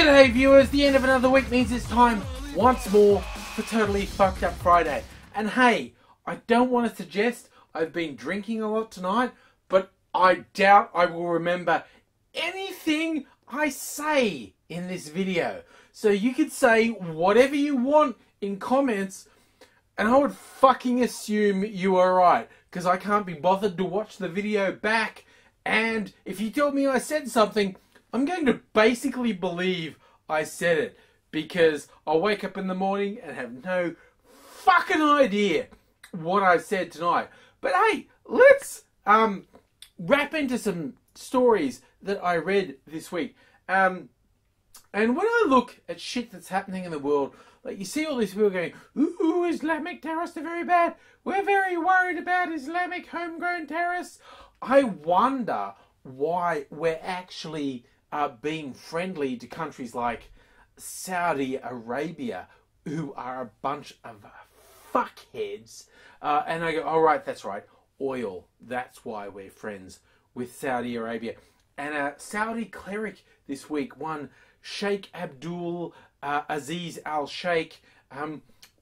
G'day viewers, the end of another week means it's time once more for Totally Fucked Up Friday. And hey, I don't want to suggest I've been drinking a lot tonight, but I doubt I will remember anything I say in this video. So you could say whatever you want in comments and I would fucking assume you are right, because I can't be bothered to watch the video back, and if you tell me I said something, I'm going to basically believe I said it, because I'll wake up in the morning and have no fucking idea what I said tonight. But hey, let's wrap into some stories that I read this week. And when I look at shit that's happening in the world, like you see all these people going, ooh, Islamic terrorists are very bad. We're very worried about Islamic homegrown terrorists. I wonder why we're actually being friendly to countries like Saudi Arabia, who are a bunch of fuckheads. And I go, oh, right, that's right. Oil. That's why we're friends with Saudi Arabia. And a Saudi cleric this week, one Sheikh Abdul Aziz Al Sheikh. Why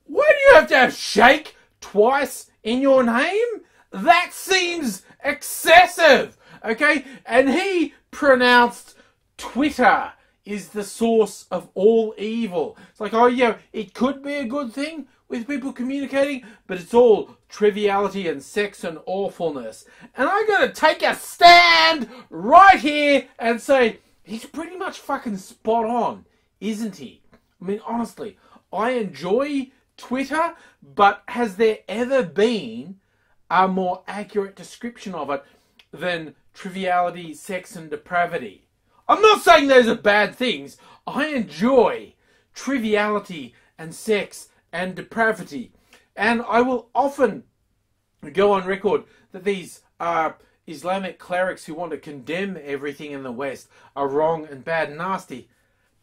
do you have to have Sheikh twice in your name? That seems excessive. Okay? And he pronounced Twitter is the source of all evil. It's like, oh yeah, it could be a good thing with people communicating, but it's all triviality and sex and awfulness. And I'm going to take a stand right here and say, he's pretty much fucking spot on, isn't he? I mean, honestly, I enjoy Twitter, but has there ever been a more accurate description of it than triviality, sex and depravity? I'm not saying those are bad things. I enjoy triviality and sex and depravity. And I will often go on record that these Islamic clerics who want to condemn everything in the West are wrong and bad and nasty.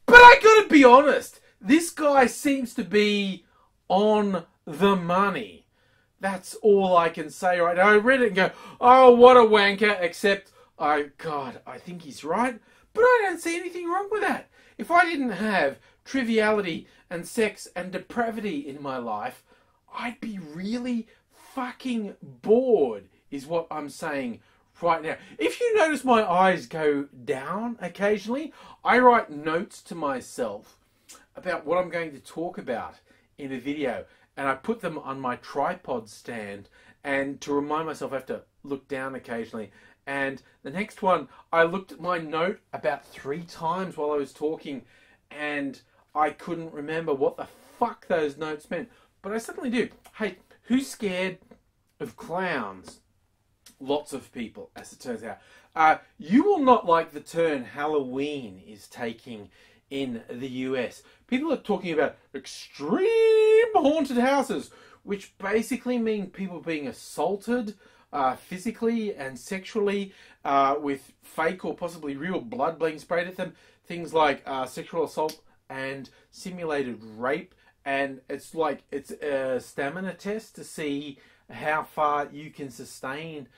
But I gotta be honest, this guy seems to be on the money. That's all I can say right now. I read it and go, oh, what a wanker, except, God, I think he's right. But I don't see anything wrong with that. If I didn't have triviality and sex and depravity in my life, I'd be really fucking bored, is what I'm saying right now. If you notice my eyes go down occasionally, I write notes to myself about what I'm going to talk about in a video, and I put them on my tripod stand, and to remind myself I have to look down occasionally. And the next one, I looked at my note about 3 times while I was talking, and I couldn't remember what the fuck those notes meant. But I suddenly do. Hey, who's scared of clowns? Lots of people, as it turns out. You will not like the turn Halloween is taking in the US. People are talking about extreme haunted houses, which basically mean people being assaulted physically and sexually with fake or possibly real blood being sprayed at them. Things like sexual assault and simulated rape. And it's like, it's a stamina test to see how far you can sustain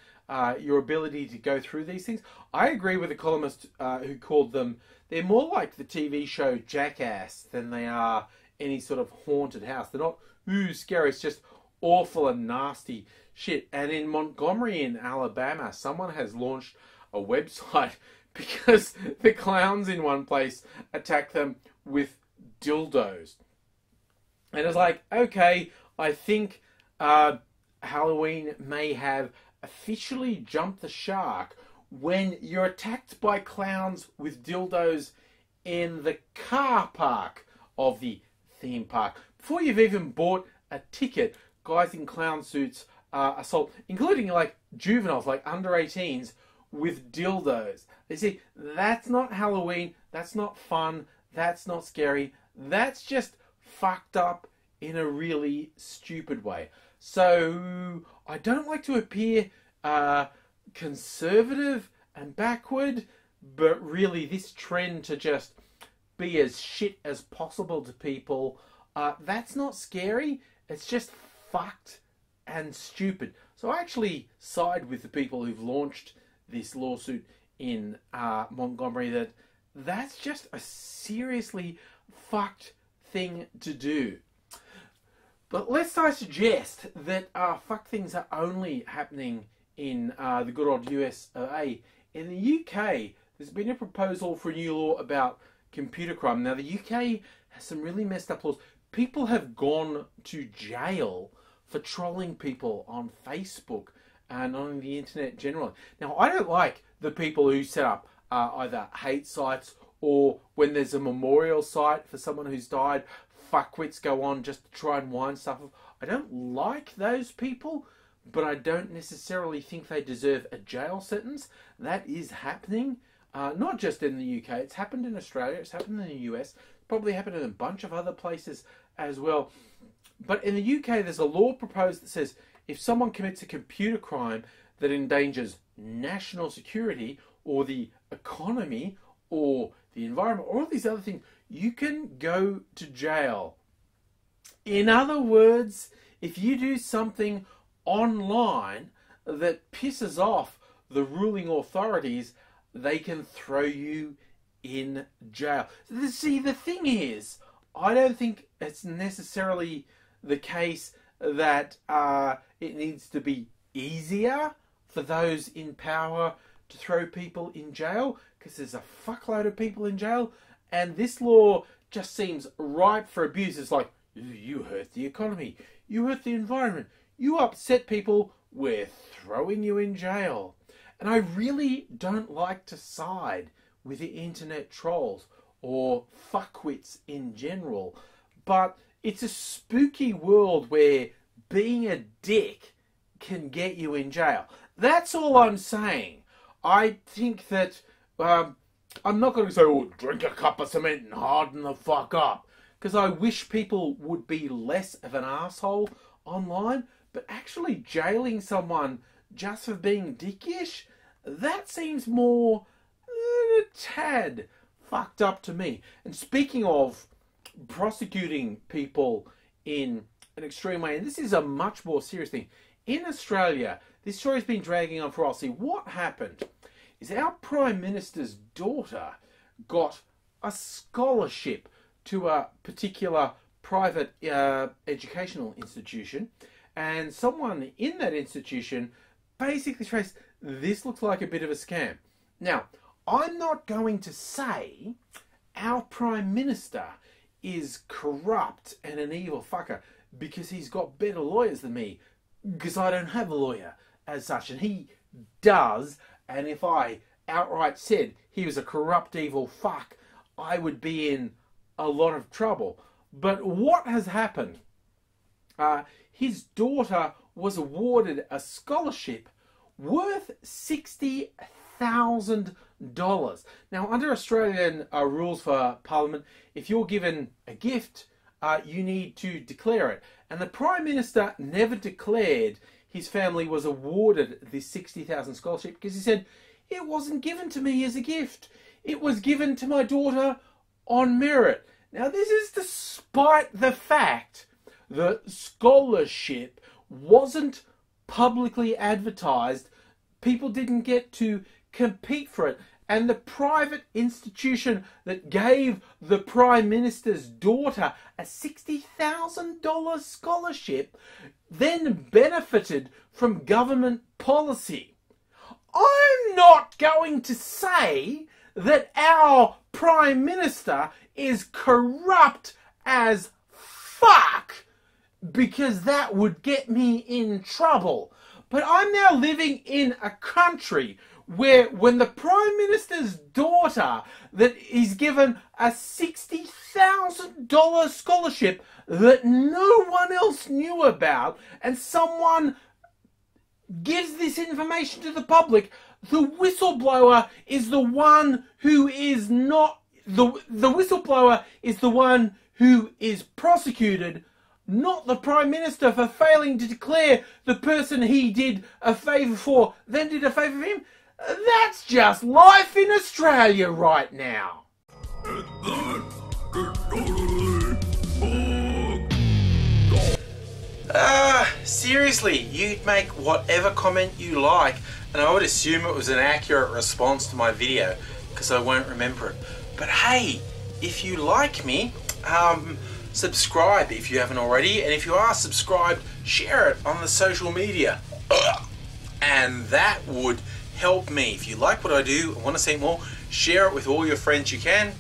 your ability to go through these things. I agree with a columnist who called them, they're more like the TV show Jackass than they are any sort of haunted house. They're not, ooh, scary. It's just awful and nasty shit. And in Montgomery in Alabama, someone has launched a website because the clowns in one place attacked them with dildos. And it's like, okay, I think Halloween may have officially jumped the shark when you're attacked by clowns with dildos in the car park of the theme park. Before you've even bought a ticket, guys in clown suits assault, including like juveniles, like under 18s, with dildos. You see, that's not Halloween, that's not fun, that's not scary, that's just fucked up in a really stupid way. So I don't like to appear conservative and backward, but really this trend to just be as shit as possible to people, that's not scary, it's just fucked and stupid. So I actually side with the people who've launched this lawsuit in Montgomery, that that's just a seriously fucked thing to do. But lest I suggest that fuck things are only happening in the good old USA, in the UK there's been a proposal for a new law about computer crime. Now the UK has some really messed up laws. People have gone to jail for trolling people on Facebook and on the internet generally. Now I don't like the people who set up either hate sites, or when there's a memorial site for someone who's died, fuckwits go on just to try and wind stuff up. I don't like those people, but I don't necessarily think they deserve a jail sentence. That is happening, not just in the UK. It's happened in Australia, it's happened in the US, probably happened in a bunch of other places as well. But in the UK, there's a law proposed that says if someone commits a computer crime that endangers national security or the economy or the environment or all these other things, you can go to jail. In other words, if you do something online that pisses off the ruling authorities, they can throw you in jail. See, the thing is, I don't think it's necessarily the case that it needs to be easier for those in power to throw people in jail, because there's a fuckload of people in jail, and this law just seems ripe for abuse. It's like, you hurt the economy, you hurt the environment, you upset people, we're throwing you in jail. And I really don't like to side with the internet trolls or fuckwits in general, but it's a spooky world where being a dick can get you in jail. That's all I'm saying. I think that I'm not going to say, oh, drink a cup of cement and harden the fuck up, because I wish people would be less of an asshole online, but actually jailing someone just for being dickish, that seems more a tad fucked up to me. And speaking of prosecuting people in an extreme way, and this is a much more serious thing, in Australia, this story's been dragging on for a while. See, what happened is our Prime Minister's daughter got a scholarship to a particular private educational institution, and someone in that institution basically traced, this looks like a bit of a scam. Now, I'm not going to say our Prime Minister is corrupt and an evil fucker because he's got better lawyers than me, because I don't have a lawyer as such, and he does. And if I outright said he was a corrupt evil fuck, I would be in a lot of trouble. But what has happened? His daughter was awarded a scholarship worth $60,000. Now, under Australian rules for Parliament, if you're given a gift, you need to declare it. And the Prime Minister never declared his family was awarded this $60,000 scholarship, because he said, it wasn't given to me as a gift. It was given to my daughter on merit. Now, this is despite the fact that scholarship wasn't publicly advertised. People didn't get to compete for it. And the private institution that gave the Prime Minister's daughter a $60,000 scholarship then benefited from government policy. I'm not going to say that our Prime Minister is corrupt as fuck, because that would get me in trouble. But I'm now living in a country where when the Prime Minister's daughter that is given a $60,000 scholarship that no one else knew about, and someone gives this information to the public, the whistleblower is the one who is not, the whistleblower is the one who is prosecuted, not the Prime Minister for failing to declare the person he did a favour for, then did a favour for him. That's just life in Australia right now. Seriously, you'd make whatever comment you like, and I would assume it was an accurate response to my video, because I won't remember it. But hey, if you like me, subscribe if you haven't already, and if you are subscribed, share it on the social media. And that would help me. If you like what I do and want to see more, share it with all your friends you can.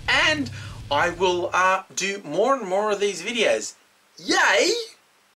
And I will do more and more of these videos. Yay!